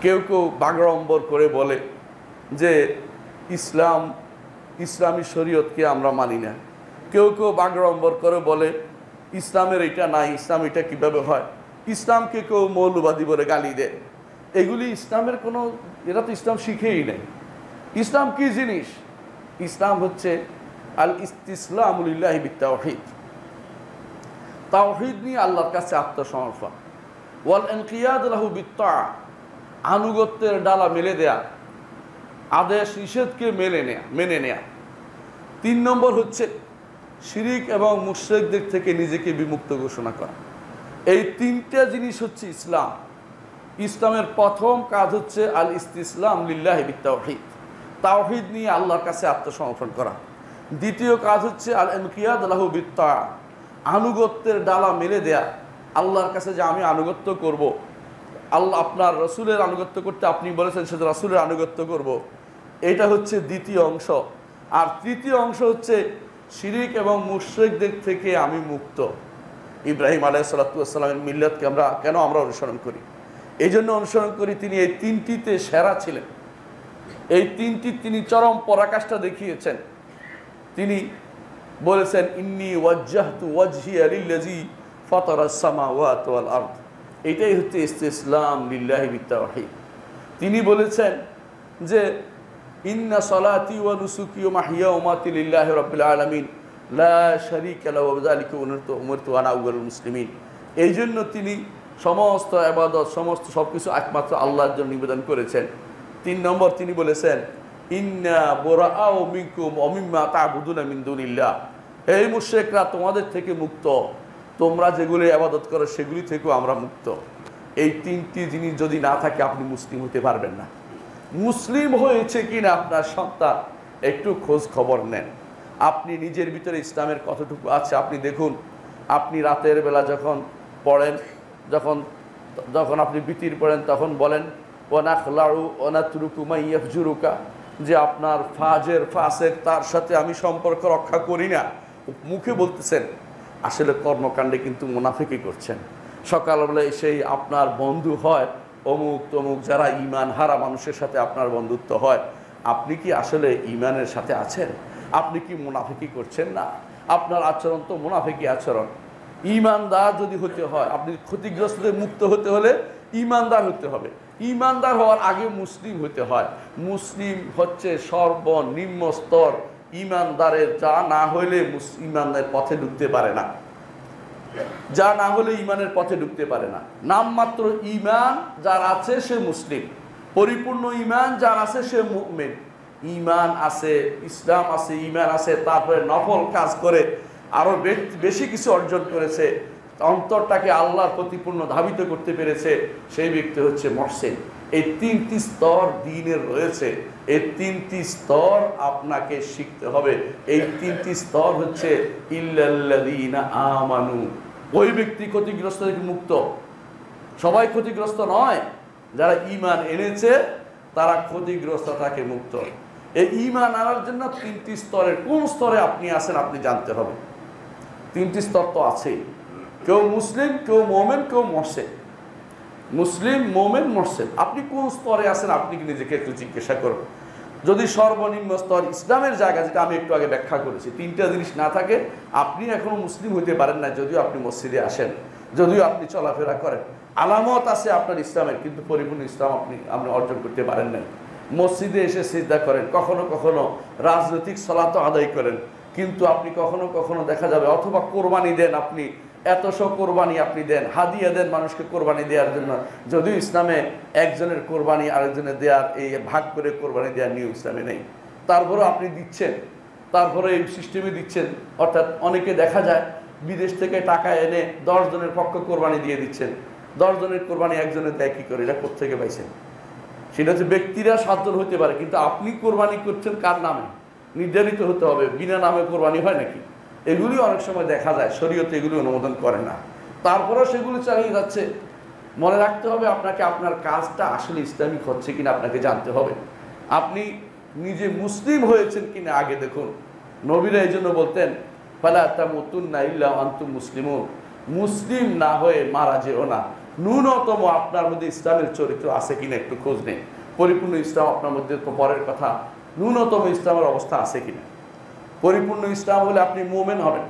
কেউ কেউ বাগড়ম্বর করে বলে যে ইসলামী শরীয়তকে আমরা মানি না। কেউ কেউ বাগড়ম্বর করে বলে ইসলামের এটা নাই, ইসলাম এটা কীভাবে হয়। ইসলামকে কেউ মৌলবাদী বলে গালি দেয়। এগুলি ইসলামের কোনো, এরা তো ইসলাম শিখেই নেই। ইসলাম কি জিনিস? ইসলাম হচ্ছে আল ইস্তিসলামু লিল্লাহি বিত্তাওহীদ, তাওহীদ নিয়ে আল্লাহর কাছে আত্মসমর্পণ। ওয়াল ইনকিয়াদ লাহু বিত্তাআ, আনুগত্যের ডালা মেলে দেয়া, আদেশ নিষেধকে মেনে নেয়া। 3 নম্বর হচ্ছে শিরিক এবং মুশরিকদের থেকে নিজেকে বিমুক্ত ঘোষণা করা। এই 3টা জিনিস হচ্ছে ইসলাম। ইসলামের প্রথম কাজ হচ্ছে আল ইস্তিসলাম লিল্লাহি বিত্তাওহীদ, তাওহীদ নিয়ে আল্লাহর কাছে আত্মসমর্পণ করা। দ্বিতীয় কাজ হচ্ছে আল ইনকিয়াদ লাহু বিত্তাআ, আনুগত্যের ডালা মেলে দেয়া, আল্লাহর কাছে যে আমি আনুগত্য করব, আল্লাহ আপনার রসুলের আনুগত্য করতে আপনি বলেছেন সে রসুলের আনুগত্য করব, এটা হচ্ছে দ্বিতীয় অংশ। আর তৃতীয় অংশ হচ্ছে শিরিক এবং মুশরিকদের থেকে আমি মুক্ত। ইব্রাহিম আলাইহিস সালাতু ওয়াস সালামের মিল্লাতকে কেন আমরা অনুসরণ করি? এই জন্য অনুসরণ করি, তিনি এই 3টিতে সেরা ছিলেন। এই 3টি তিনি চরম পরাকাষ্ঠা দেখিয়েছেন। তিনি বলেছেন ইন্নী ওয়াজ্জাহতু ওয়াজহিয়া লিল্লাযী ফাতারাস সামাওয়াতি ওয়াল আরদ, এটাই হচ্ছে ইসতিসলাম লিল্লাহি বিত্তাওহীদ। তিনি বলেছেন যে ইন্না সলাতি ওয়া নুসুকি ওয়া মাহইয়া ওয়া মামাতি লিল্লাহি রাব্বিল আলামিন লা শারীকা লাহু ওয়া বিযালিকা উমিরতু আনা আউয়ালুল মুসলিমিন। এই জন্য তিনি সমস্ত ইবাদত, সমস্ত সবকিছু একমাত্র আল্লাহর জন্য নিবেদন করেছেন। 3 নম্বর তিনি বলেছেন ইন্না বুরাআউ মিনকুম ওয়া মিম্মা তা'বুদুনা মিন দুনিল্লাহ, হে মুশরিকরা তোমাদের থেকে মুক্ত, তোমরা যেগুলি ইবাদত করো সেগুলি থেকেও আমরা মুক্ত। এই 3টি জিনিস যদি না থাকে আপনি মুসলিম হতে পারবেন না। মুসলিম হয়েছে কিনা আপনার সন্তান একটু খোঁজ খবর নেন। আপনি নিজের ভিতরে ইসলামের কতটুকু আছে আপনি দেখুন। আপনি রাতের বেলা যখন পড়েন, যখন আপনি বিতির পড়েন তখন বলেন ওয়ানাখলাউ ওয়ানাতরুকু মান ইয়াফজুরুকা, যে আপনার ফাসেক তার সাথে আমি সম্পর্ক রক্ষা করি না। মুখে বলতেছেন, আসলে কর্মকাণ্ডে কিন্তু মুনাফিকি করছেন। সকালবেলা এসেই আপনার বন্ধু হয় অমুক তমুক, যারা ঈমান হারা মানুষের সাথে আপনার বন্ধুত্ব হয়। আপনি কি আসলে ঈমানের সাথে আছেন? আপনি কি মুনাফিকি করছেন না? আপনার আচরণ তো মুনাফিকি আচরণ। ঈমানদার যদি হতে হয়, আপনি ক্ষতিগ্রস্তদের মুক্ত হতে হলে ঈমানদার হতে হবে। ঈমানদার হওয়ার আগে মুসলিম হতে হয়। মুসলিম হচ্ছে সর্বনিম্ন স্তর ঈমানদারের, যা না হইলে ঈমানের পথে ঢুকতে পারে না, যা না হলে ঈমানের পথে ঢুকতে পারে না। নামমাত্র ঈমান যার আছে সে মুসলিম, পরিপূর্ণ ঈমান যার আছে সে মুমিন। ঈমান আছে, ইসলাম আছে, ঈমান আছে, তারপরে নফল কাজ করে আরো বেশি কিছু অর্জন করেছে, অন্তরটাকে আল্লাহর প্রতিপূর্ণ ধাবিত করতে পেরেছে, সেই ব্যক্তি হচ্ছে মুহসিন। এই 3টি স্তর দ্বীনের রয়েছে। এই 3টি স্তর আপনাকে শিখতে হবে। এই 3টি স্তর হচ্ছে ইল্লাল্লাযীনা আমানু, ওই ব্যক্তি ক্ষতিগ্রস্ত থেকে মুক্ত। সবাই ক্ষতিগ্রস্ত নয়, যারা ঈমান এনেছে তারা ক্ষতিগ্রস্ত থাকে মুক্ত। এই ঈমান আনার জন্য 3টি স্তরের কোন স্তরে আপনি আছেন আপনি জানতে হবে। 3টি স্তর তো আছেই, কেউ মুসলিম, কেউ মুমিন, কেউ মুহসিন। মুসলিম, মুমিন, মুহসিন, আপনি কোন স্তরে আছেন আপনি কি নিজেকে একটু জিজ্ঞাসা করুন। যদি সর্বনিম্ন স্তর ইসলামের জায়গা, যেটা আমি একটু আগে ব্যাখ্যা করেছি, 3টা জিনিস না থাকে আপনি এখনো মুসলিম হতে পারেন না। যদিও আপনি মসজিদে আসেন, যদিও আপনি চলাফেরা করেন, আলামত আছে আপনার ইসলামের, কিন্তু পরিপূর্ণ ইসলাম আপনি অর্জন করতে পারেন না। মসজিদে এসে সিজদা করেন, কখনো কখনো রাজনৈতিক সালাত আদায় করেন, কিন্তু আপনি কখনো কখনো দেখা যাবে, অথবা কোরবানি দেন, আপনি এতশো কোরবানি আপনি দেন, হাদিয়া দেন মানুষকে কোরবানি দেওয়ার জন্য। যদিও ইসলামে একজনের কোরবানি আরেকজনের দেওয়ার, এই ভাগ করে কোরবানি দেওয়ার নিয়ম ইসলামে নেই, তারপরেও আপনি দিচ্ছেন, তারপরে এই সিস্টেমে দিচ্ছেন। অর্থাৎ অনেকে দেখা যায় বিদেশ থেকে টাকা এনে 10 জনের পক্ষ কোরবানি দিয়ে দিচ্ছেন। 10 জনের কোরবানি একজনের দেয় কী করে? এটা কোত্থেকে পাইছেন? সেটা হচ্ছে ব্যক্তিরা 7 জন হতে পারে, কিন্তু আপনি কোরবানি করছেন কার নামে? নির্ধারিত হতে হবে। বিনা নামে কোরবানি হয় নাকি? এগুলি অনেক সময় দেখা যায়, শরীয়তে এগুলি অনুমোদন করে না, তারপরেও সেগুলো চালিয়ে যাচ্ছে। মনে রাখতে হবে আপনাকে, আপনার কাজটা আসলে ইসলামিক হচ্ছে কিনা আপনাকে জানতে হবে। আপনি নিজে মুসলিম হয়েছেন কিনা আগে দেখুন। নবীরা এই জন্য বলতেন ফালা তামুতুন্না ইল্লা আনতুম মুসলিমুন, মুসলিম না হয়ে মারা যেও না। ন্যূনতম আপনার মধ্যে ইসলামের চরিত্র আছে কিনা একটু খোঁজ নেই। পরিপূর্ণ ইসলাম আপনার মধ্যে তো পরের কথা, ন্যূনতম ইসলামের অবস্থা আছে কিনা। পরিপূর্ণ ইসলাম হলে আপনি মোমেন হবেন।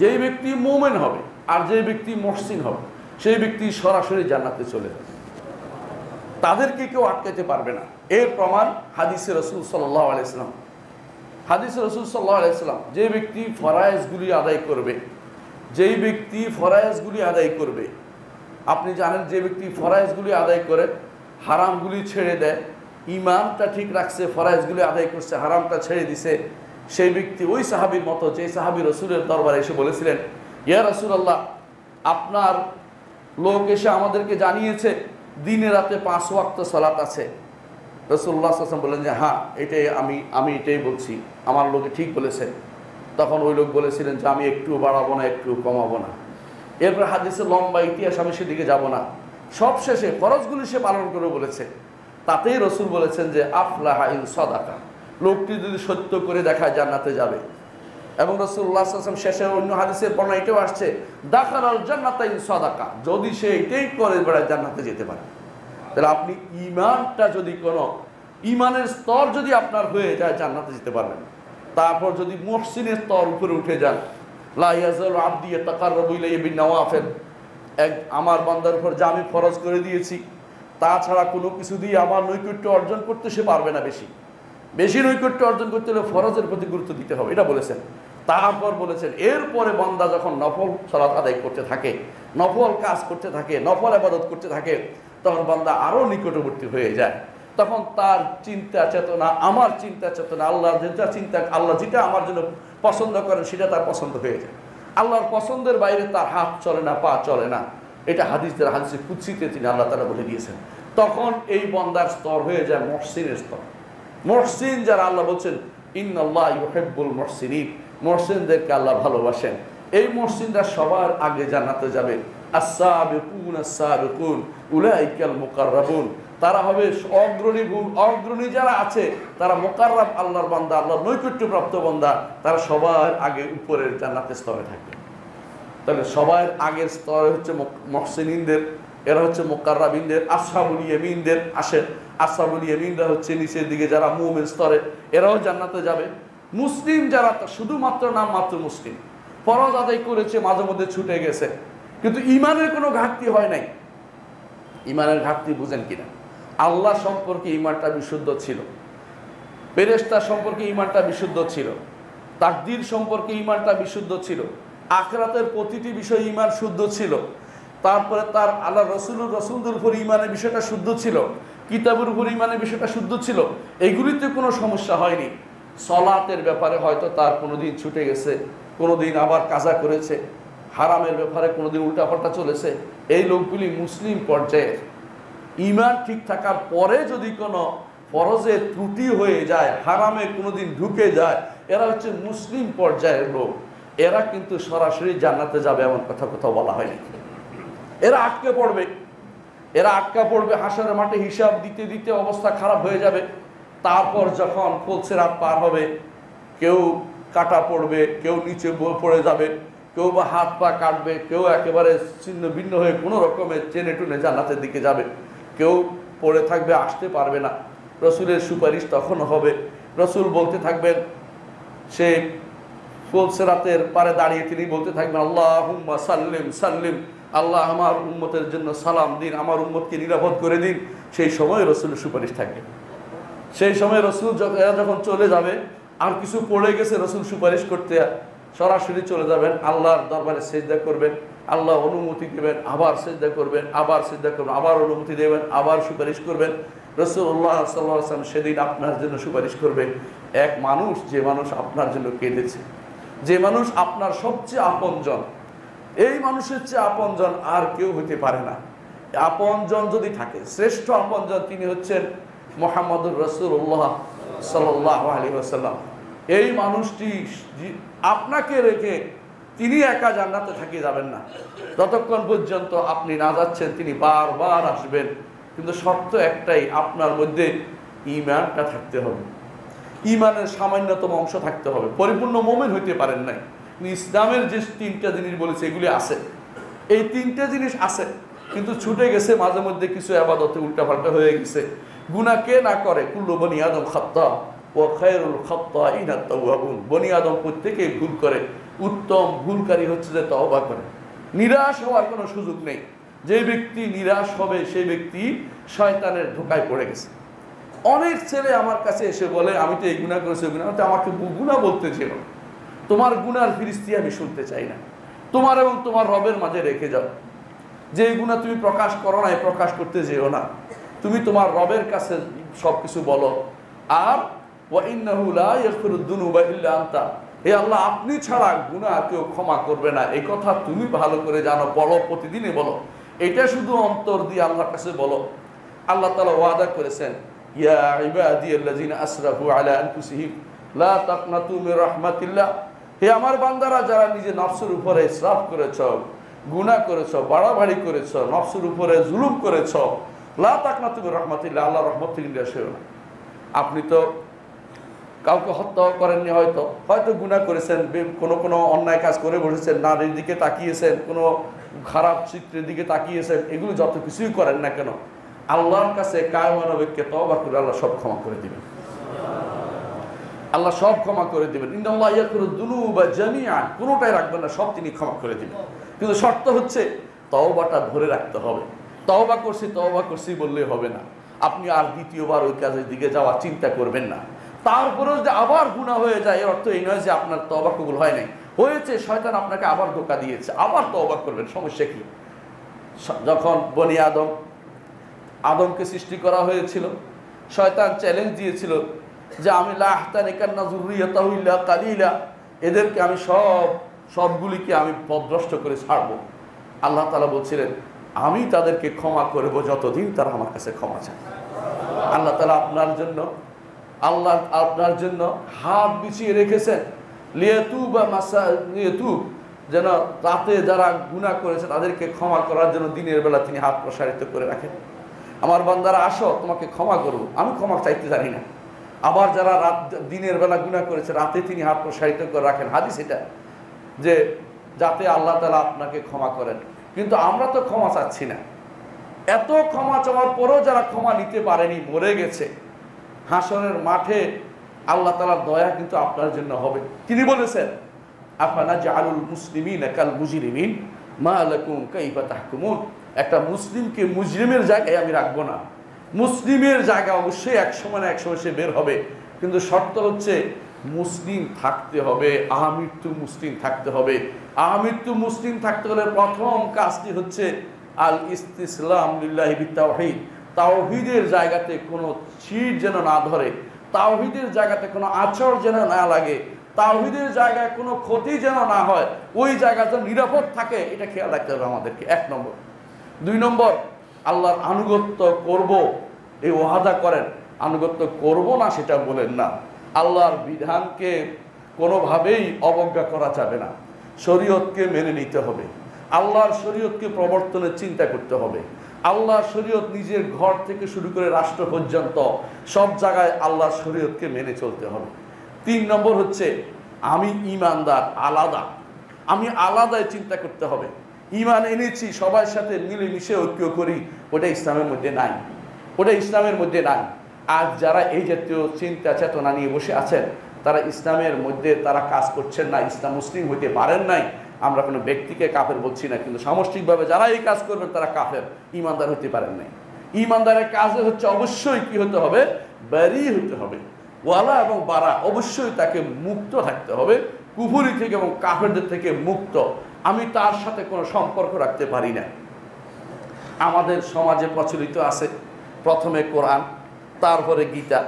যেই ব্যক্তি মোমেন হবে আর যেই ব্যক্তি মুহসিন হবে সেই ব্যক্তি সরাসরি জান্নাতে চলে যাবে, তাদেরকে কেউ আটকাতে পারবে না। এর প্রমাণ হাদিসে রাসূল সাল্লাল্লাহু আলাইহি ওয়াসাল্লাম। হাদিসে রাসূল সাল্লাল্লাহু আলাইহি ওয়াসাল্লাম, যে ব্যক্তি ফরায়েজগুলি আদায় করবে, যেই ব্যক্তি ফরায়েজগুলি আদায় করবে, আপনি জানেন যে ব্যক্তি ফরায়েজগুলি আদায় করে হারামগুলি ছেড়ে দেয়, ইমানটা ঠিক রাখছে, ফরায়েজগুলি আদায় করছে, হারামটা ছেড়ে দিছে, সেই ব্যক্তি ওই সাহাবীর মতো যে সাহাবী রাসূলের দরবারে এসে বলেছিলেন, ইয়া রাসূলুল্লাহ, আপনার লোক এসে আমাদেরকে জানিয়েছে দিনে রাতে 5 ওয়াক্ত সালাত আছে। রাসূলুল্লাহ সাল্লাল্লাহু আলাইহি ওয়াসাল্লাম বললেন যে হ্যাঁ, এটাই আমি এটাই বলছি, আমার লোকে ঠিক বলেছে। তখন ওই লোক বলেছিলেন যে আমি একটু বাড়াবো না, একটু কমাবো না। এরপর হাদিসের লম্বা ইতিহাস, আমি সেদিকে যাব না। সবশেষে ফরজগুলি সে পালন করে বলেছে। তাতেই রসুল বলেছেন যে আফলাহা ইন সাদাকা, লোকটি যদি সত্য করে দেখায় জান্নাতে যাবে। এবং রাসূলুল্লাহ সাল্লাল্লাহু আলাইহি ওয়াসাল্লাম শেষে অন্য হাদিসের বর্ণনা এটাও আসছে, দাখালাল জান্নাতা ইন সাদাকা, যদি সে এটাই করে বেড়ায় জান্নাতে যেতে পারে। তাহলে আপনি ইমানটা যদি কোনো ইমানের স্তর যদি আপনার হয়ে যায় জান্নাতে যেতে পারবেন। তারপর যদি মুহসিনের স্তর উপরে উঠে যান, লা ইয়াজালু আবদি ইয়াতাকাররাবু ইলাইয়া বিন-নওয়াফিল, আমার বান্দার উপর যা আমি ফরজ করে দিয়েছি তাছাড়া কোনো কিছু দিয়ে আমার নৈকট্য অর্জন করতে সে পারবে না। বেশি নৈকট্য অর্জন করতে হলে ফরজের প্রতি গুরুত্ব দিতে হবে, এটা বলেছেন। তারপর বলেছেন এরপরে বান্দা যখন নফল সালাত আদায় করতে থাকে, নফল কাজ করতে থাকে, নফল ইবাদত করতে থাকে, তখন বান্দা আরও নিকটবর্তী হয়ে যায়। তখন তার চিন্তা চেতনা, আমার চিন্তা চেতনা, আল্লাহর যেটা চিন্তা, আল্লাহ যেটা আমার জন্য পছন্দ করেন সেটা তার পছন্দ হয়ে যায়। আল্লাহর পছন্দের বাইরে তার হাত চলে না, পা চলে না। এটা হাদিসে কুদসিতে তিনি আল্লাহ তাআলা বলে দিয়েছেন। তখন এই বান্দার স্তর হয়ে যায় মুহসিনের স্তর। মুহসিন যারা, আল্লাহ বলছেন ইন্নাল্লাহ ইউহিব্বুল মুহসিনিন, মুহসিনদেরকে আল্লাহ ভালোবাসেন। এই মুহসিনরা সবার আগে জান্নাতে যাবে। আস-সাবিকুন আস-সাবিকুন উলাইকাল মুকাররাবুন, তারা হবে অগ্রণী যারা আছে তারা মুকাররাব, আল্লাহর বান্দা, আল্লাহর নৈকট্যপ্রাপ্ত বান্দা, তারা সবার আগে উপরের জান্নাতের স্তরে থাকবে। তাহলে সবার আগের স্তরে হচ্ছে মুহসিনিনদের, এরা হচ্ছে মুকাররাবিনদের। আসহাবুল ইয়ামিনদের আসেন, আসহাবুল ইয়ামিনরা হচ্ছে নিচের দিকে যারা মুমিন স্তরে, এরাও জান্নাতে যাবে। মুসলিম যারা, শুধুমাত্র নামমাত্র মুসলিম, ফরজ আদায় করেছে, মাঝে মধ্যে ছুটে গেছে, কিন্তু ইমানের কোনো ঘাটতি হয় নাই। ইমানের ঘাটতি বুঝেন কিনা? আল্লাহ সম্পর্কে ইমানটা বিশুদ্ধ ছিল, ফেরেশতা সম্পর্কে ইমানটা বিশুদ্ধ ছিল, তাকদীর সম্পর্কে ইমানটা বিশুদ্ধ ছিল, আখিরাতের প্রতিটি বিষয়ে ইমান শুদ্ধ ছিল। তারপরে তার আল্লাহ রসুলদের উপর ইমানের বিষয়টা শুদ্ধ ছিল, কিতাবের উপর ইমানের বিষয়টা শুদ্ধ ছিল। এইগুলিতে কোনো সমস্যা হয়নি। সলাতের ব্যাপারে হয়তো তার কোনোদিন ছুটে গেছে, কোনোদিন আবার কাজা করেছে, হারামের ব্যাপারে কোনোদিন উল্টাপাল্টা চলেছে। এই লোকগুলি মুসলিম পর্যায়ের। ইমান ঠিক থাকার পরে যদি কোনো ফরজের ত্রুটি হয়ে যায়, হারামে কোনোদিন ঢুকে যায়, এরা হচ্ছে মুসলিম পর্যায়ের লোক। এরা কিন্তু সরাসরি জান্নাতে যাবে এমন কথা কোথাও বলা হয়নি। এরা আটকে পড়বে হাসরের মাঠে, হিসাব দিতে দিতে অবস্থা খারাপ হয়ে যাবে। তারপর যখন পুলসিরাত পার হবে, কেউ কাটা পড়বে, কেউ নিচে পড়ে যাবে, কেউ বা হাত পা কাটবে, কেউ একেবারে ছিন্ন ভিন্ন হয়ে কোনো রকমের টেনে টুনে জান্নাতের দিকে যাবে, কেউ পড়ে থাকবে, আসতে পারবে না। রসুলের সুপারিশ তখন হবে। রসুল বলতে থাকবেন, সে পুলসিরাতের পারে দাঁড়িয়ে তিনি বলতে থাকবেন, আল্লাহুম্মা সাল্লিম সাল্লিম, আল্লাহ আমার উম্মতের জন্য সালাম দিন, আমার উম্মতকে নিরাপদ করে দিন। সেই সময় রসুলের সুপারিশ থাকবে। সেই সময় রসুল যখন চলে যাবে, আর কিছু পড়ে গেছে, রসুল সুপারিশ করতে সরাসরি চলে যাবেন, আল্লাহর দরবারে সিজদা করবেন, আল্লাহ অনুমতি দেবেন, আবার সিজদা করবেন, আবার সিজদা করবেন, আবার অনুমতি দেবেন, আবার সুপারিশ করবেন। রাসূলুল্লাহ সাল্লাল্লাহু আলাইহি ওয়াসাল্লাম সেদিন আপনার জন্য সুপারিশ করবেন। এক মানুষ, যে মানুষ আপনার জন্য কেঁদেছে, যে মানুষ আপনার সবচেয়ে আপনজন, এই মানুষের চেয়ে আপনজন আর কেউ হতে পারে না। আপনজন যদি থাকে, শ্রেষ্ঠ আপনজন তিনি হচ্ছেন মুহাম্মদুর রাসূলুল্লাহ সাল্লাল্লাহু আলাইহি ওয়াসাল্লাম। এই মানুষটি আপনাকে রেখে তিনি একা জান্নাতে থাকি যাবেন না। যতক্ষণ পর্যন্ত আপনি না যাচ্ছেন তিনি বারবার আসবেন। কিন্তু শর্ত একটাই, আপনার মধ্যে ঈমানটা থাকতে হবে, ঈমানের সামান্যতম অংশ থাকতে হবে। পরিপূর্ণ মুমিন হইতে পারেন নাই, ইসলামের যে 3টা জিনিস বলেছে এগুলি আছে। এই তিনটে জিনিস আছে, কিন্তু ছুটে গেছে মাঝে মধ্যে কিছু আবাদতে উল্টাপাল্টা হয়ে গেছে। গুনাহ কে না করে? কুল্লু বনি আদম খাত্তা ওয়া খায়রুল খাত্তাইনা তাওয়াবুন। বনি আদম প্রত্যেকেই ভুল করে, উত্তম ভুলকারী হচ্ছে যে তওবা করে। নিরাশ হওয়ার কোনো সুযোগ নেই। যে ব্যক্তি নিরাশ হবে সেই ব্যক্তি শয়তানের ধোঁকায় পড়ে গেছে। অনেক ছেলে আমার কাছে এসে বলে, আমি তো এই গুনাহ করেছি, ওই গুনাহ, আমাকে গুনাহ বলতে চেও না, তোমার গুনার ফিরিস্তি আমি শুনতে চাই না, তোমার এবং তোমার রবের মাঝে রেখে যাও। যে গুনাহ তুমি প্রকাশ করো না, প্রকাশ করতে যেও না, তুমি তোমার রবের কাছে সবকিছু বলো। আর ওয়া ইন্নাহু লা ইয়াগফিরুদ যুনুবা ইল্লা আনতা, হে আল্লাহ, আপনি ছাড়া গুনাহ কেউ ক্ষমা করবে না, এই কথা তুমি ভালো করে জানো, বলো, প্রতিদিনই বলো। এটা শুধু অন্তর দিয়ে আল্লাহর কাছে বলো। আল্লাহ তাআলা ওয়াদা করেছেন, ইয়া ইবাদিয়াল্লাযিনা আসরাফু আলা আনফুসিহিম লা তাকনাতু মির রাহমাতিল্লাহ, হে আমার বান্দারা যারা নিজে নফসের উপরে ইসরাফ করেছো, গুনাহ করেছো, বাড়াবাড়ি করেছো, নফসের উপরে জুলুম করেছো, লা তাকনাতু মির রাহমাতিল্লাহ, আল্লাহর রহমত থেকে নিরাশ হয়ো না। আপনি তো কাউকে হত্যা করেননি, হয়তো গুনাহ করেছেন, কোনো অন্যায় কাজ করে বসেছেন, নারীর দিকে তাকিয়েছেন, কোনো খারাপ চিত্রের দিকে তাকিয়েছেন, এগুলো যত কিছুই করেন না কেন, আল্লাহর কাছে কায়মানবিককে তওবা করে আল্লাহ সব ক্ষমা করে দিবেন। আল্লাহ সব ক্ষমা করে দিবেন। ইন্নাল্লাহ ইয়াগফিরুয যুনুবা জামিআন, কোনোটাই রাখবেন না, সব তিনি ক্ষমা করে দিবেন। কিন্তু শর্ত হচ্ছে তওবাটা ধরে রাখতে হবে। তওবা করছি বললেই হবে না। আপনি আর দ্বিতীয়বার ওই কাজের দিকে যাওয়ার চিন্তা করবেন না। তারপরেও যে আবার গুনাহ হয়ে যায়, এর অর্থ এই নয় যে আপনার তওবা কবুল হয় নাই, হয়েছে, শয়তান আপনাকে আবার ধোঁকা দিয়েছে, আবার তওবা করবেন, সমস্যা কি? যখন বনি আদমকে সৃষ্টি করা হয়েছিল, শয়তান চ্যালেঞ্জ দিয়েছিল যে আমি লা আহতানিকান্না যুররিয়াতাহু ইল্লা কালিলা, এদেরকে আমি সবগুলিকে আমি পথভ্রষ্ট করে ছাড়বো। আল্লাহ তাআলা বলছিলেন, আমি তাদেরকে ক্ষমা করব যতদিন তারা আমার কাছে ক্ষমা চায়। আল্লাহ তাআলা আপনার জন্য হাত বিছিয়ে রেখেছেন, লিয়াতুব, যেন রাতে যারা গুনাহ করেছে তাদেরকে ক্ষমা করার জন্য দিনের বেলা তিনি হাত প্রসারিত করে রাখেন। আমার বান্দারা আসো, তোমাকে ক্ষমা করব, আমি ক্ষমা চাইতে জানি না। আবার যারা দিনের বেলা গুনাহ করেছে, রাতে তিনি হাত প্রসারিত করে রাখেন। হাদিস এটা, যে যাতে আল্লাহ তাআলা আপনাকে ক্ষমা করেন। কিন্তু আমরা তো ক্ষমা চাচ্ছি না। এত ক্ষমা চাওয়ার পরেও যারা ক্ষমা নিতে পারেনি, মরে গেছে, হাসরের মাঠে আল্লাহ তাআলার দয়া কিন্তু আপনার জন্য হবে। তিনি বলেছেন, আফানাজআলুল মুসলিমিনা কাল মুজরিমিন মা লাকুম কাইফা তাহকুমুন, একটা মুসলিমকে মুজরিমের জায়গায় আমি রাখবো না। মুসলিমের জায়গা অবশ্যই এক সময় না এক সময় সে বের হবে, কিন্তু শর্ত হচ্ছে মুসলিম থাকতে হবে, আমৃত্যু মুসলিম থাকতে হবে। আমৃত্যু মুসলিম থাকতে হলে প্রথম কাজটি হচ্ছে আল ইস্তিসলাম লিল্লাহি বিত্তাওহীদ, তাওহীদের জায়গাতে কোনো ছিট যেন না ধরে, তাওহীদের জায়গাতে কোনো আচর যেন না লাগে, তাওহীদের জায়গায় কোনো ক্ষতি যেন না হয়, ওই জায়গাতে নিরাপদ থাকে, এটা খেয়াল রাখতে হবে আমাদেরকে, 1 নম্বর। 2 নম্বর, আল্লাহর আনুগত্য করব এই ওয়াদা করেন, আনুগত্য করব না সেটা বলেন না। আল্লাহর বিধানকে কোনোভাবেই অবজ্ঞা করা যাবে না, শরীয়তকে মেনে নিতে হবে, আল্লাহর শরীয়তকে প্রবর্তনের চিন্তা করতে হবে। আল্লাহর শরীয়ত নিজের ঘর থেকে শুরু করে রাষ্ট্র পর্যন্ত সব জায়গায় আল্লাহর শরীয়তকে মেনে চলতে হবে। 3 নম্বর হচ্ছে আমি ঈমানদার, আলাদা, আমি আলাদাই চিন্তা করতে হবে। ঈমান এনেছি, সবার সাথে মিলেমিশে ঐক্য করি, ওটা ইসলামের মধ্যে নাই, ওটা ইসলামের মধ্যে নাই। আর যারা এই জাতীয় চিন্তা চেতনা নিয়ে বসে আছেন, তারা ইসলামের মধ্যে তারা কাজ করছেন না, ইসলাম মুসলিম হইতে পারেন নাই। আমরা কোনো ব্যক্তিকে কাফের বলছি না, কিন্তু সামষ্টিকভাবে যারা এই কাজ করবেন তারা কাফের, ঈমানদার হতে পারেন নাই। ঈমানদারের কাজে হচ্ছে অবশ্যই কি হতে হবে? বারি হতে হবে, ওয়ালা এবং বারা, অবশ্যই তাকে মুক্ত থাকতে হবে, কুফরি থেকে এবং কাফেরদের থেকে মুক্ত। আমি তার সাথে কোনো সম্পর্ক রাখতে পারি না। আমাদের সমাজে প্রচলিত আছে প্রথমে কোরআন, তারপরে গীতা,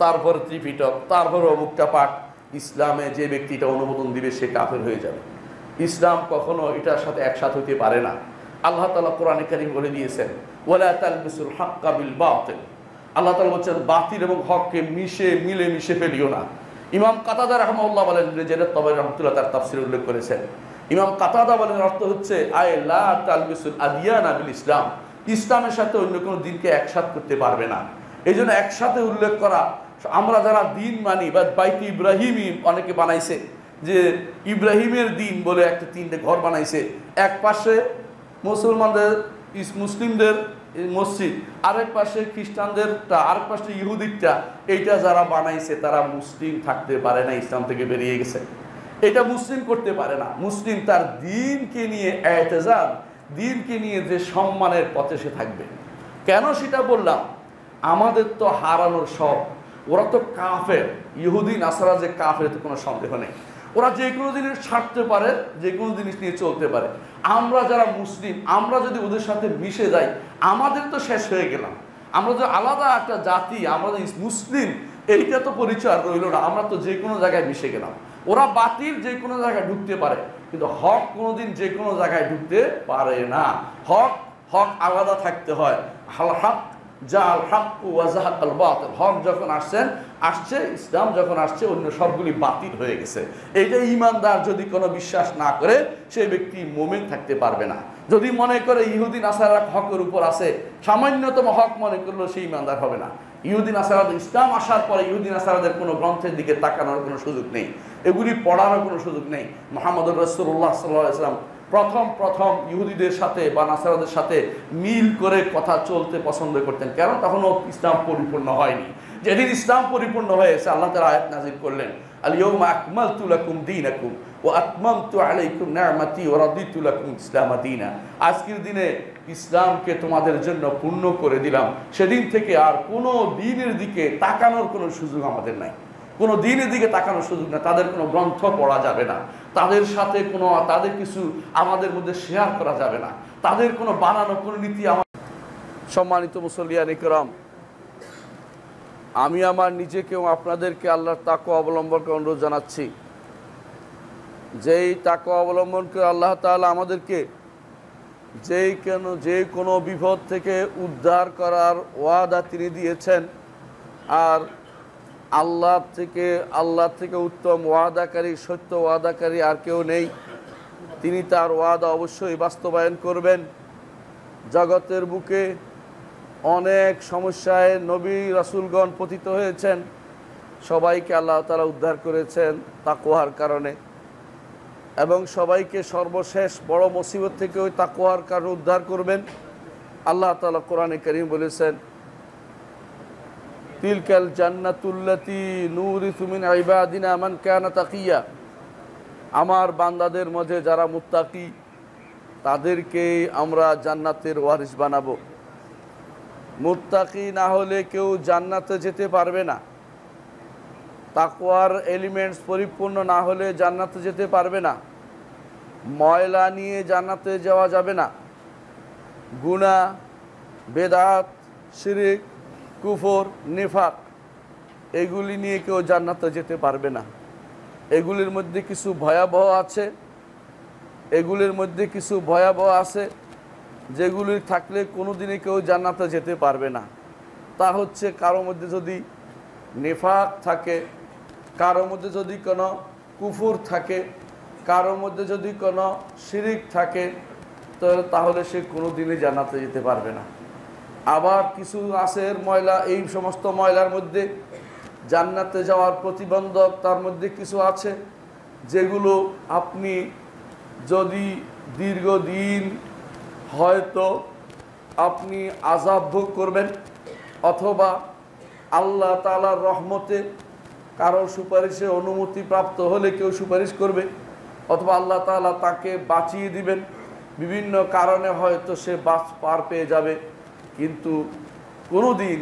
তারপরে ত্রিপিটক, তারপরে অমুকটা পাঠ। ইসলামে যে ব্যক্তিটা অনুমোদন দিবে সে কাফের হয়ে যাবে। ইসলাম কখনো এটার সাথে একসাথে হতে পারে না। আল্লাহ তাআলা কোরআনে কারীম বলে দিয়েছেন, ওয়ালা তালবিসুল হাক্কা বিল বাতিল, আল্লাহ তাআলা বলছেন বাতিল এবং হককে মিশে ফেলিও না। ইমাম কাতাদা রাহমাহুল্লাহ বলেন, রিজালাত তাবারী রাহমাতুল্লাহ তার তাফসীরে উল্লেখ করেছেন, ইমাম কাতাদা বলেন অর্থ হচ্ছে আয় লা তালবিসুল আদিয়ানা বিল ইসলাম, ইসলামের সাথে অন্য কোনো দিনকে একসাথে করতে পারবে না। এই জন্য একসাথে উল্লেখ করা, আমরা যারা দিন মানি বা বাইতে ইব্রাহিমই অনেকে বানাইছে, যে ইব্রাহিমের দিন বলে একটা 3টে ঘর বানাইছে, এক পাশে মুসলমানদের মুসলিমদের মসজিদ, আরেক পাশে খ্রিস্টানদেরটা, আরেক পাশে ইহুদিরটা, এইটা যারা বানাইছে তারা মুসলিম থাকতে পারে না, ইসলাম থেকে বেরিয়ে গেছে। এটা মুসলিম করতে পারে না। মুসলিম তার দ্বীনকে নিয়ে এতেজাজ, দ্বীনকে নিয়ে যে সম্মানের পথে সে থাকবে। কেন সেটা বললাম? আমাদের তো হারানোর সব, ওরা তো কাফের, ইহুদি নাসারা যে কাফের তো কোনো সন্দেহ নেই। ওরা যে কোনো জিনিস ছাড়তে পারে, যে কোনো জিনিস নিয়ে চলতে পারে। আমরা যারা মুসলিম, আমরা যদি ওদের সাথে মিশে যাই, আমাদের তো শেষ হয়ে গেলাম। আমরা যে আলাদা একটা জাতি, আমরা যে মুসলিম, এইটা তো পরিচয় আর রইল না। আমরা তো যে কোনো জায়গায় মিশে গেলাম। ওরা বাতিল যে কোনো জায়গায় ঢুকতে পারে, কিন্তু হক কোনোদিন যে কোনো জায়গায় ঢুকতে পারে না। হক হক আলাদা থাকতে হয়। হক জাল হক ওয়াজাহাকাল বাতিল, হক যখন আসছে, ইসলাম যখন আসছে, অন্য সবগুলি বাতিল হয়ে গেছে। এইটা ইমানদার যদি কোনো বিশ্বাস না করে, সেই ব্যক্তি মুমিন থাকতে পারবে না। যদি মনে করে ইহুদি নাসারা হকের উপর আছে, সামান্যতম হক মনে করলো, সেই ইমানদার হবে না। ইহুদি নাসারাদের, ইসলাম আসার পরে ইহুদি নাসারাদের কোনো গ্রন্থের দিকে তাকানোর কোনো সুযোগ নেই, এগুলি পড়ানোর কোনো সুযোগ নেই। মুহাম্মদুর রাসূলুল্লাহ সাল্লাল্লাহু আলাইহি ওয়াসাল্লাম প্রথম ইহুদিদের সাথে বা নাসারাদের সাথে মিল করে কথা চলতে পছন্দ করতেন। কেন? তখনও ইসলাম পরিপূর্ণ হয়নি। যেদিন ইসলাম পরিপূর্ণ হয়েছে, আল্লাহ তাআলা আয়াত নাযিল করলেন, আল ইয়াউমা আকমালতু লাকুম দীনাকুম ওয়া আতমামতু আলাইকুম নি'মাতি ওয়া রাদিতু লাকুম ইসলাম দীনা। আজকের দিনে ইসলামকে তোমাদের জন্য পূর্ণ করে দিলাম। সেদিন থেকে আর কোনো দিনের দিকে তাকানোর কোনো সুযোগ আমাদের নাই, কোনো দিনের দিকে তাকানোর সুযোগ না। তাদের কোনো গ্রন্থ পড়া যাবে না, তাদের সাথে তাদের কিছু আমাদের মধ্যে শেয়ার করা যাবে না, তাদের কোনো বানানো কোনো নীতি আমার। সম্মানিত মুসল্লিয়ান ইকরাম, আমি আমার নিজেকেও আপনাদেরকে আল্লাহর তাকওয়া অবলম্বনকে অনুরোধ জানাচ্ছি। যেই তাকওয়া অবলম্বন করে আল্লাহ তাআলা আমাদেরকে যে কোনো বিপদ থেকে উদ্ধার করার ওয়াদা তিনি দিয়েছেন। আর আল্লাহ থেকে উত্তম ওয়াদাকারী, সত্য ওয়াদাকারী আর কেউ নেই। তিনি তার ওয়াদা অবশ্যই বাস্তবায়ন করবেন। জগতের বুকে অনেক সমস্যায় নবী রাসূলগণ পতিত হয়েছেন, সবাইকে আল্লাহ তাআলা উদ্ধার করেছেন তাকওয়ার কারণে, এবং সবাইকে সর্বশেষ বড় মুসিবত থেকে ওই তাকওয়ার কারণে উদ্ধার করবেন। আল্লাহ তাআলা কোরআনে কারীম বলেছেন, তিলকাল জান্নাতুল্লাতী নূরিসু মিন ইবাদিনা মান কানা তাকিয়া। আমার বান্দাদের মধ্যে যারা মুত্তাকি, তাদেরকেই আমরা জান্নাতের ওয়ারিস বানাবো। মুত্তাকি না হলে কেউ জান্নাতে যেতে পারবে না। তাকওয়ার এলিমেন্টস পরিপূর্ণ না হলে জান্নাতে যেতে পারবে না। ময়লা নিয়ে জান্নাতে যাওয়া যাবে না। গুনাহ, বেদাত, শিরক, কুফর, নিফাক, এগুলি নিয়ে কেউ জান্নাতে যেতে পারবে না। এগুলির মধ্যে কিছু ভয়াবহ আছে, যেগুলি থাকলে কোনোদিনই কেউ জান্নাতে যেতে পারবে না। তা হচ্ছে, কারো মধ্যে যদি নিফাক থাকে, কারো মধ্যে যদি কোনো কুফর থাকে, কারো মধ্যে যদি কোনো শিরিক থাকে, তাহলে সে কোনোদিনই জান্নাতে যেতে পারবে না। আবার কিছু আছে ময়লা, এই সমস্ত ময়লার মধ্যে জান্নাতে যাওয়ার প্রতিবন্ধক, তার মধ্যে কিছু আছে যেগুলো আপনি যদি দীর্ঘদিন হয়তো আপনি আযাব ভোগ করবেন, অথবা আল্লাহ তাআলার রহমতে কারো সুপারিশে অনুমতি প্রাপ্ত হলে কেউ সুপারিশ করবে, অথবা আল্লাহ তাআলা তাকে বাঁচিয়ে দিবেন। বিভিন্ন কারণে হয়তো সে পার পেয়ে যাবে, কিন্তু কোনোদিন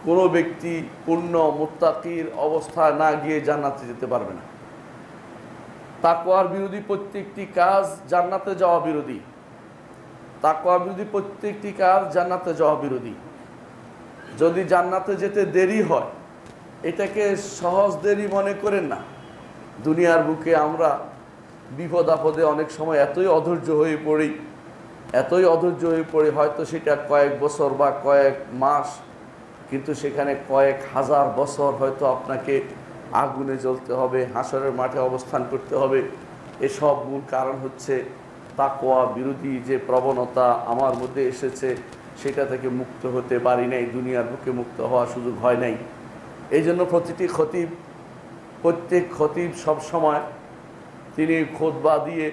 কোনো ব্যক্তি পূর্ণ মুত্তাকির অবস্থায় না গিয়ে জান্নাতে যেতে পারবে না। তাকওয়ার বিরোধী প্রত্যেকটি কাজ জান্নাতে যাওয়া বিরোধী। তাকওয়ার বিরোধী প্রত্যেকটি কাজ জান্নাতে যাওয়া বিরোধী। যদি জান্নাতে যেতে দেরি হয়, এটাকে সহজ দেরি মনে করেন না। দুনিয়ার বুকে আমরা বিপদ আপদে অনেক সময় এতই অধৈর্য হয়ে পড়ি, হয়তো সেটা কয়েক বছর বা কয়েক মাস, কিন্তু সেখানে কয়েক হাজার বছর হয়তো আপনাকে আগুনে জ্বলতে হবে, হাসরের মাঠে অবস্থান করতে হবে। এসব মূল কারণ হচ্ছে তাকওয়া বিরোধী যে প্রবণতা আমার মধ্যে এসেছে, সেটা থেকে মুক্ত হতে পারি নাই, দুনিয়ার বুকে মুক্ত হওয়ার সুযোগ হয় নাই। এই জন্য প্রত্যেক খতিব সব সময় তিনি খুতবা দিয়ে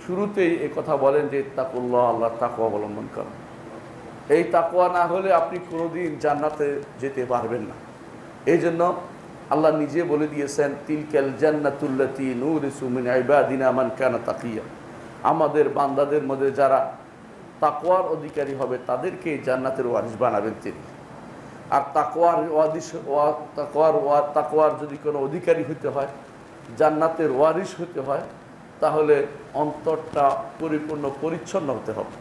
শুরুতেই এই কথা বলেন যে তাকুল্লাহ, আল্লাহর তাকওয়া অবলম্বন করেন। এই তাকওয়া না হলে আপনি কোনোদিন জান্নাতে যেতে পারবেন না। এই জন্য আল্লাহ নিজে বলে দিয়েছেন, তিলকাল জান্নাতুল্লাতী নুরিসু মিন ইবাদিনা মান কানা তাকিয়া। আমাদের বান্দাদের মধ্যে যারা তাকওয়ার অধিকারী হবে তাদেরকে জান্নাতের ওয়ারিস বানাবেন তিনি। আর তাকওয়ার যদি কোনো অধিকারী হতে হয়, জান্নাতের ওয়ারিস হতে হয়, তাহলে অন্তরটা পরিপূর্ণ পরিচ্ছন্ন হতে হবে।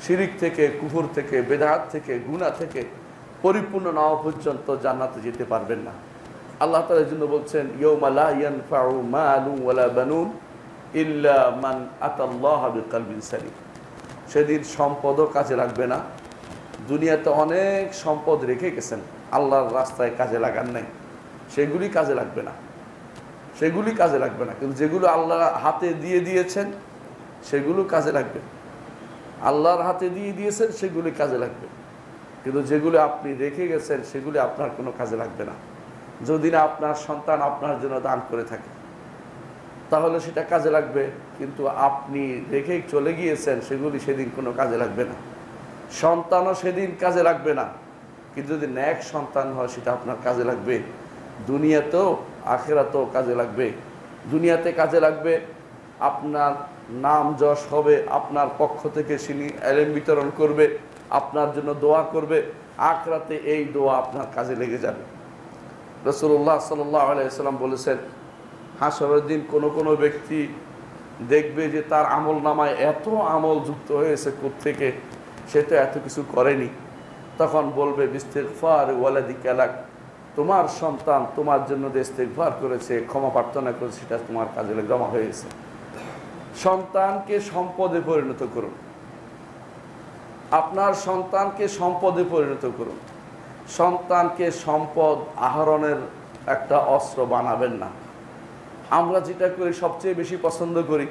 শিরিক থেকে, কুফর থেকে, বেদাত থেকে, গুনাহ থেকে পরিপূর্ণ না হওয়া পর্যন্ত জান্নাতে যেতে পারবেন না। আল্লাহ তাআলা এই জন্য বলছেন, ইয়াউমা লা ইয়ানফাউ মালুন ওয়ালা বানুন ইল্লা মান আতাল্লাহা বিকলবিন সালিম। সেদিন সম্পদও কাজে লাগবে না। দুনিয়াতে অনেক সম্পদ রেখে গেছেন, আল্লাহর রাস্তায় কাজে লাগান নাই, সেগুলি কাজে লাগবে না, সেগুলি কাজে লাগবে না। কিন্তু যেগুলো আল্লাহ হাতে দিয়ে দিয়েছেন সেগুলো কাজে লাগবে। আল্লাহর হাতে দিয়ে দিয়েছেন সেগুলি কাজে লাগবে, কিন্তু যেগুলো আপনি রেখে গেছেন সেগুলি আপনার কোনো কাজে লাগবে না। যদি না আপনার সন্তান আপনার জন্য দান করে থাকে তাহলে সেটা কাজে লাগবে, কিন্তু আপনি রেখে চলে গিয়েছেন সেগুলি সেদিন কোনো কাজে লাগবে না। সন্তানও সেদিন কাজে লাগবে না, কিন্তু যদি নেক সন্তান হয় সেটা আপনার কাজে লাগবে। দুনিয়াতেও আখিরাতেও কাজে লাগবে। দুনিয়াতে কাজে লাগবে, আপনার নাম যশ হবে, আপনার পক্ষ থেকে তিনি ইলম বিতরণ করবে, আপনার জন্য দোয়া করবে। আখিরাতে এই দোয়া আপনার কাজে লেগে যাবে। রাসূলুল্লাহ সাল্লাল্লাহু আলাইহি ওয়াসাল্লাম বলেছেন, হাসরের দিন কোনো ব্যক্তি দেখবে যে তার আমল নামায় এত আমল যুক্ত হয়েছে কোত্থেকে, সে তো এত কিছু করেনি। তখন বলবে, বিস্তিগফার ওয়ালাদিকা লাক, তোমার সন্তান তোমার জন্য যে ইস্তিগফার করেছে, ক্ষমা প্রার্থনা করেছে, সেটা তোমার কাজে জমা হয়েছে। সন্তানকে সম্পদে পরিণত করুন, আপনার সন্তানকে সম্পদে পরিণত করুন। সন্তানকে সম্পদ আহরণের একটা অস্ত্র বানাবেন না। আমরা যেটা করি, সবচেয়ে বেশি পছন্দ করি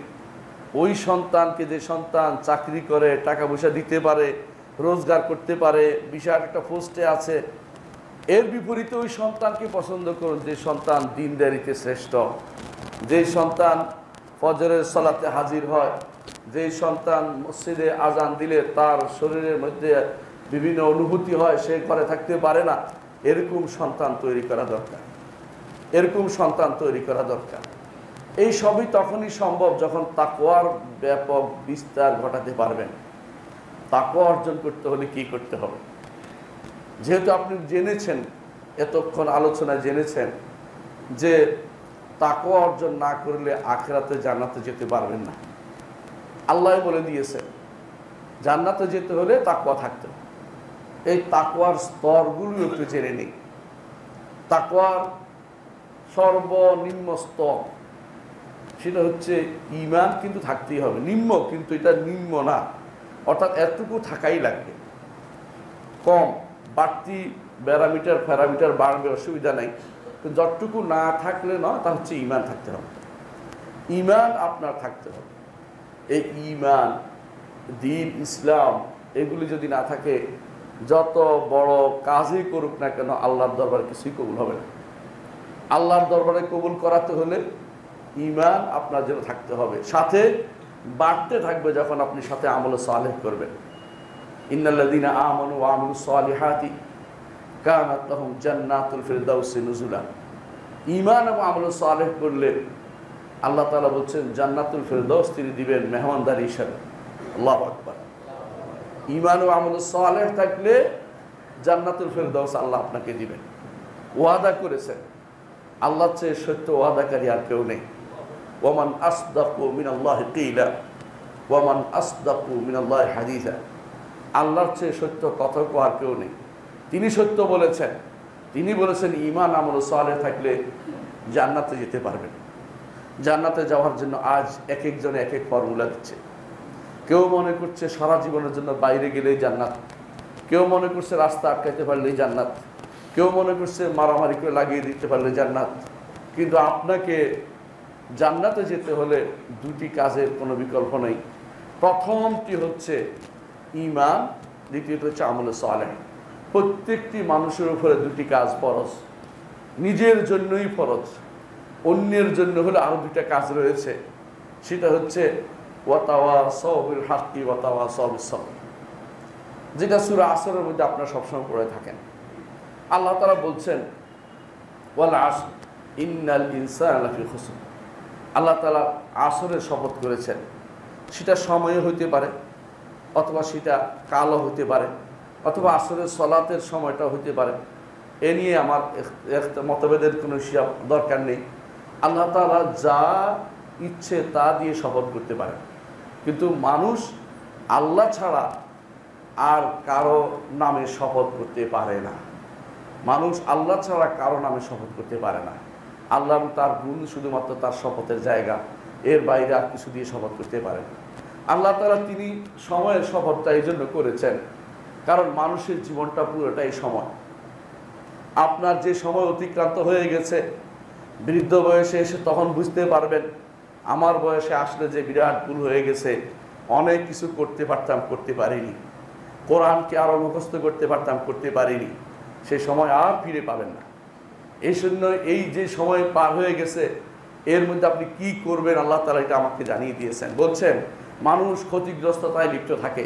ওই সন্তানকে, যে সন্তান চাকরি করে, টাকা পয়সা দিতে পারে, রোজগার করতে পারে, বিশাল একটা পোস্টে আছে। এর বিপরীতে ওই সন্তানকে পছন্দ করুন যে সন্তান দিনদারিতে শ্রেষ্ঠ, যে সন্তান ফজরের সালাতে হাজির হয়, যে সন্তান মসজিদে আজান দিলে তার শরীরের মধ্যে বিভিন্ন অনুভূতি হয়, সে ঘরে থাকতে পারে না। এরকম সন্তান তৈরি করা দরকার, এরকম সন্তান তৈরি করা দরকার। এই সবই তখনই সম্ভব যখন তাকওয়ার ব্যাপক বিস্তার ঘটাতে পারবেন। তাকওয়া অর্জন করতে হলে কি করতে হবে? যেহেতু আপনি জেনেছেন, এতক্ষণ আলোচনায় জেনেছেন যে তাকওয়া অর্জন না করলে আখিরাতে জান্নাতে যেতে পারবেন না। আল্লাহ বলে দিয়েছেন জান্নাতে যেতে হলে তাকওয়া থাকতে হবে। এই তাকওয়ার স্তরগুলো একটু জেনে নিই। তাকওয়ার সর্বনিম্ন স্তর সেটা হচ্ছে ঈমান, কিন্তু থাকতেই হবে। নিম্ন, কিন্তু এটা নিম্ন না, অর্থাৎ এতটুকু থাকাই লাগবে। কম, বাড়তি প্যারামিটার বাড়বে, অসুবিধা নাই, কিন্তু যতটুকু না থাকলে নয়, তা হচ্ছে ঈমান থাকতে হবে। ঈমান আপনার থাকতে হবে। এই ঈমান, দ্বীন, ইসলাম এগুলি যদি না থাকে, যত বড় কাজই করুক না কেন আল্লাহর দরবারে কিছুই কবুল হবে না। আল্লাহর দরবারে কবুল করাতে হলে ঈমান আপনার জন্য থাকতে হবে, সাথে বাড়তে থাকবে যখন আপনি সাথে আমলে সালেহ করবেন। ইন্নাল্লাযীনা আমানু ওয়া আমিলুস সালিহাতি কানাত লাহুম জান্নাতুল ফিরদাউসি নুজুলা। ঈমান এবং আমলে সালেহ করলে আল্লাহ তাআলা বলছেন জান্নাতুল ফিরদাউস তিনি দিবেন মেহমানদারি হিসাবে। আল্লাহু আকবার। ঈমান ও আমলে সালেহ থাকলে জান্নাতুল ফিরদাউস আল্লাহ আপনাকে দিবেন। ওয়াদা করেছেন, আল্লাহর চেয়ে সত্য ওয়াদাকারী আর কেউ নেই। ওয়ামান আসদাকু মিনাল্লাহি কিলা ওয়ামান আসদাকু মিনাল্লাহি হাদিসা। আল্লাহর চেয়ে সত্য কথা আর কেউ নেই। তিনি সত্য বলেছেন, তিনি বলেছেন ঈমান আমল সালেহ থাকলে জান্নাতে যেতে পারবেন। জান্নাতে যাওয়ার জন্য আজ এক একজনে এক এক ফর্মুলা দিচ্ছে। কেউ মনে করছে সারা জীবনের জন্য বাইরে গেলেই জান্নাত, কেউ মনে করছে রাস্তা আটকাইতে পারলেই জান্নাত, কেউ মনে করছে মারামারি করে লাগিয়ে দিতে পারলে জান্নাত। কিন্তু আপনাকে জান্নাতে যেতে হলে দুটি কাজের কোনো বিকল্প নেই। প্রথমটি হচ্ছে ঈমান, দ্বিতীয়ত হচ্ছে আমলে সালেহ। প্রত্যেকটি মানুষের উপরে দুটি কাজ ফরজ, নিজের জন্যই ফরজ, অন্যের জন্য হলে আরও দুটা কাজ রয়েছে। সেটা হচ্ছে ওয়া তাওয়াসাউ বিল হাক্কি ওয়া তাওয়াসাউ বিস সাবর, যেটা সূরা আসরের মধ্যে আপনারা সবসময় পড়ে থাকেন। আল্লাহ তাআলা বলছেন ওয়াল আসর ইন্নাল ইনসানা লাফি খুসর। আল্লাহ তাআলা আসরের শপথ করেছেন। সেটা সময় হইতে পারে, অথবা সেটা কালও হইতে পারে, অথবা আসরের সলাতের সময়টা হইতে পারে। এ নিয়ে আমার মতভেদের কোনো দরকার নেই। আল্লাহ তাআলা যা ইচ্ছে তা দিয়ে শপথ করতে পারে, কিন্তু মানুষ আল্লাহ ছাড়া আর কারো নামে শপথ করতে পারে না। মানুষ আল্লাহ ছাড়া কারো নামে শপথ করতে পারে না। আল্লাহ তার গুণ শুধুমাত্র তার শপথের জায়গা, এর বাইরে আর কিছু দিয়ে শপথ করতে পারে না। আল্লাহ তাআলা তিনি সময়ের শপথটা এই জন্য করেছেন, কারণ মানুষের জীবনটা পুরোটাই সময়। আপনার যে সময় অতিক্রান্ত হয়ে গেছে, বৃদ্ধ বয়সে এসে তখন বুঝতে পারবেন আমার বয়সে আসলে যে বিরাট ভুল হয়ে গেছে, অনেক কিছু করতে পারতাম, করতে পারিনি। কোরআনকে আরও মুখস্থ করতে পারতাম, করতে পারিনি। সেই সময় আর ফিরে পাবেন না। এই জন্য এই যে সময় পার হয়ে গেছে, এর মধ্যে আপনি কি করবেন আল্লাহ তাআলা এটা আমাকে জানিয়ে দিয়েছেন। বলছেন মানুষ ক্ষতিগ্রস্ততায় লিপ্ত থাকে।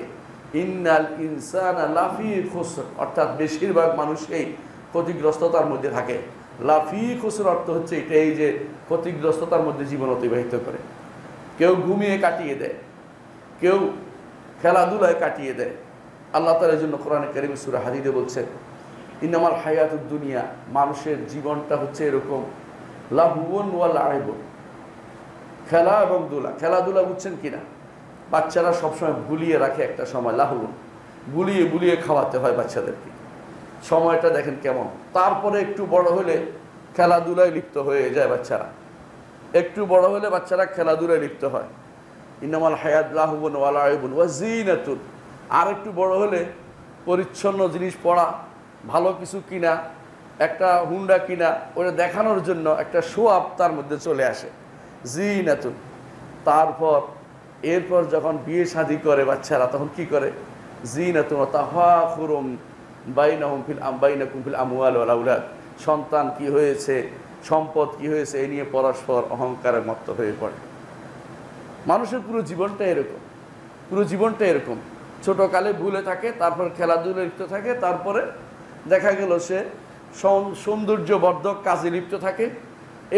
ইন্নাল ইনসানা লাফি খুসর, অর্থাৎ বেশিরভাগ মানুষই ক্ষতিগ্রস্ততার মধ্যে থাকে। লাফি খুসর অর্থ হচ্ছে এটাই যে ক্ষতিগ্রস্ততার মধ্যে জীবন অতিবাহিত করে। কেউ ঘুমিয়ে কাটিয়ে দেয়, কেউ খেলাধুলায় কাটিয়ে দেয়। আল্লাহ তাআলা এই জন্য কোরআনে কারীম সূরা হাদীদে বলছেন ইন্নামাল হায়াতুদ দুনিয়া, মানুষের জীবনটা হচ্ছে এরকম লাহুন ওয়া লাইবুন, খেলা এবং দুলা। খেলাধুলা বুঝছেন কিনা? বাচ্চারা সবসময় ভুলিয়ে রাখে একটা সময়, লাহুন, বুলিয়ে বুলিয়ে খাওয়াতে হয় বাচ্চাদেরকে। সময়টা দেখেন কেমন। তারপরে একটু বড় হলে খেলাধুলায় লিপ্ত হয়ে যায় বাচ্চারা। একটু বড় হলে বাচ্চারা খেলাধুলায় লিপ্ত হয়। ইন্নামাল হায়াত লাহুন ওয়া লাইবুন ওয়া জিনাতুন। আর একটু বড় হলে পরিচ্ছন্ন জিনিস পড়া, ভালো কিছু কিনা, একটা হুন্ডা কিনা, ওটা দেখানোর জন্য একটা শো আপ তার মধ্যে চলে আসে, জিনাতুন। এরপর যখন বিয়ে শাদী করে বাচ্চারা, তখন কি করে? জিনাতুন ওয়া তাফাখুরুম বাইনাকুম ফিল আমওয়াল ওয়াল আওলাদ। সন্তান কি হয়েছে, সম্পদ কি হয়েছে, এই নিয়ে পরস্পর অহংকারে মত্ত হয়ে পড়ে। মানুষের পুরো জীবনটা এরকম, পুরো জীবনটা এরকম। ছোটকালে ভুলে থাকে, তারপর খেলাধুলায় লিপ্ত থাকে, তারপরে দেখা গেল সে সৌন্দর্যবর্ধক কাজে লিপ্ত থাকে।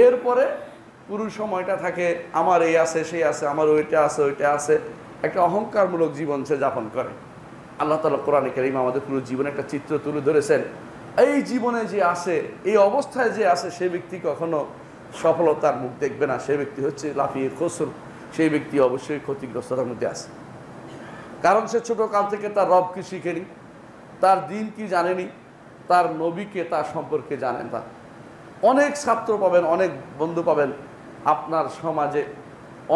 এরপরে পুরো সময়টা থাকে আমার এই আছে, সেই আছে, আমার ওইটা আছে, ওইটা আছে। একটা অহংকারমূলক জীবন সে যাপন করে। আল্লাহ তাআলা কোরআনে কারীমে আমাদের পুরো জীবনে একটা চিত্র তুলে ধরেছেন। এই জীবনে যে আছে, এই অবস্থায় যে আছে, সে ব্যক্তি কখনো সফলতার মুখ দেখবে না। সে ব্যক্তি হচ্ছে লাফিয়ে খুসর, সেই ব্যক্তি অবশ্যই ক্ষতিগ্রস্ততার মধ্যে আছে। কারণ সে ছোটকাল থেকে তার রবকে শিখেনি, তার দিন কি জানেনি, তার নবীকে তার সম্পর্কে জানেন না। অনেক ছাত্র পাবেন, অনেক বন্ধু পাবেন আপনার সমাজে,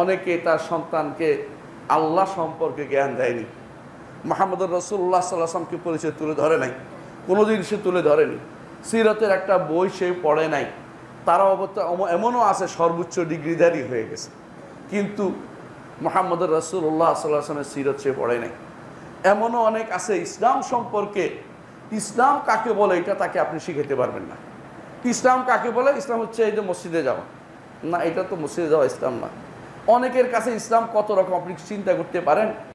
অনেকে তার সন্তানকে আল্লাহ সম্পর্কে জ্ঞান দেয়নি, মুহাম্মদুর রাসূলুল্লাহ সাল্লাল্লাহু আলাইহি ওয়াসাল্লামকে পরিচয় তুলে ধরে নাই, কোনোদিন সে তুলে ধরেনি। সিরাতের একটা বই সে পড়ে নাই। তারা এমনও আছে সর্বোচ্চ ডিগ্রিধারী হয়ে গেছে, কিন্তু মুহাম্মদুর রাসূলুল্লাহ সাল্লাল্লাহু আলাইহি ওয়াসাল্লামের সিরাত সে পড়ে নাই। এমনও অনেক আছে ইসলাম সম্পর্কে, ইসলাম কাকে বলে এটা তাকে আপনি শিখাতে পারবেন না। ইসলাম কাকে বলে? ইসলাম হচ্ছে এই যে মসজিদে যাওয়া, না, এটা তো মসজিদে যাওয়া ইসলাম না। অনেকের কাছে ইসলাম কত রকম আপনি চিন্তা করতে পারেন।